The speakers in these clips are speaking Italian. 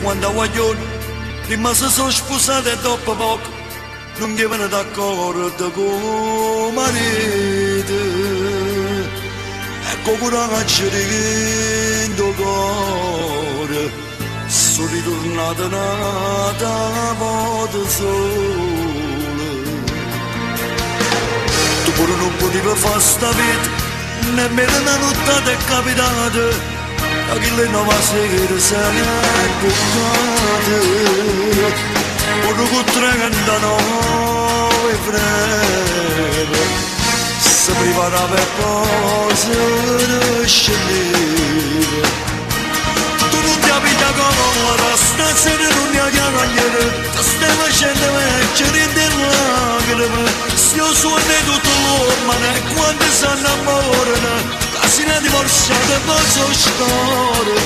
quando guaglione rimase solo sposato e dopo poco non divenne d'accordo con marito. Ecco coraggio di questo cuore, sono ritornato nata volta sola. Tu pure non potevi fare sta vita, nemmeno una notte è capitata. A chi le nuova sera se ne è buttata, uno con tre cantano e freme, si preparava e poi si scendeva. Tu non ti abita con la stazione, non ti chiamare, ti stai facendo vecchio delle lacrime, se io suono tutto l'uomo, e quando si innamorano, Casina divorciata e poi sono storia.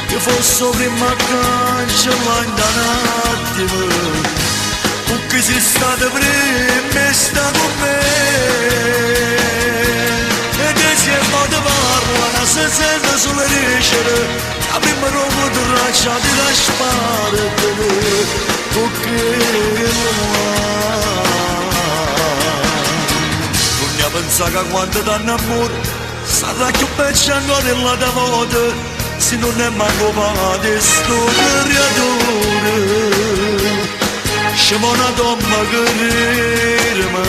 Che fosse prima cancellare un attimo, perché sei stata prima e sta con me. E te si è fatta parlare, se sente sulle ricette, la prima roba di raccia ti lascia fare, perché pensa che quando danno amore sarà più peggio ancora della tua volta, se non è manco pagata sto creatore. Siamo una donna che rima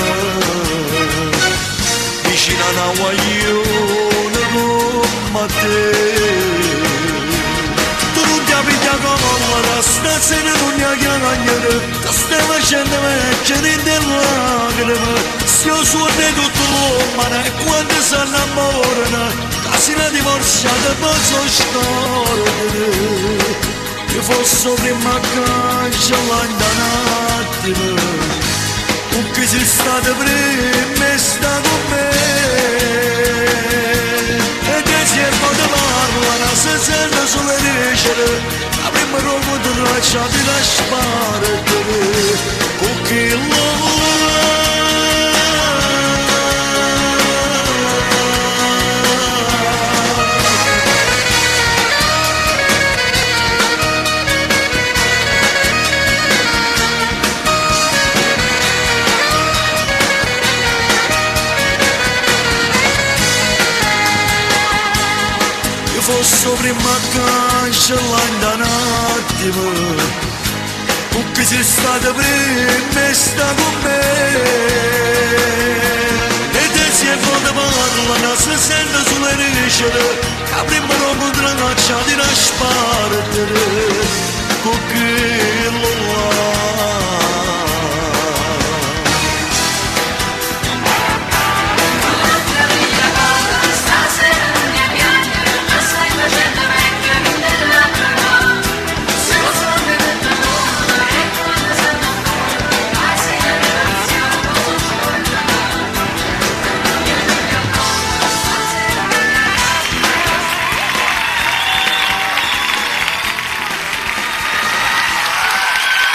vicino a una guaglione come te. Tu non ti abita come la stazione, non ti chiamare, ti stai facendo vecchio delle lacrime. Io suono tutto l'uomo e quando si innamorano, casina divorciata e poi sono storia. Che fosse prima cancellare un attimo, perché sei stata prima e sta con me. E te si è fatta parlare, se sente sulle ricette, la prima roba di raccia ti lascia fare, perché l'uomo fosse prima cancellare un attimo, perché sei stata prima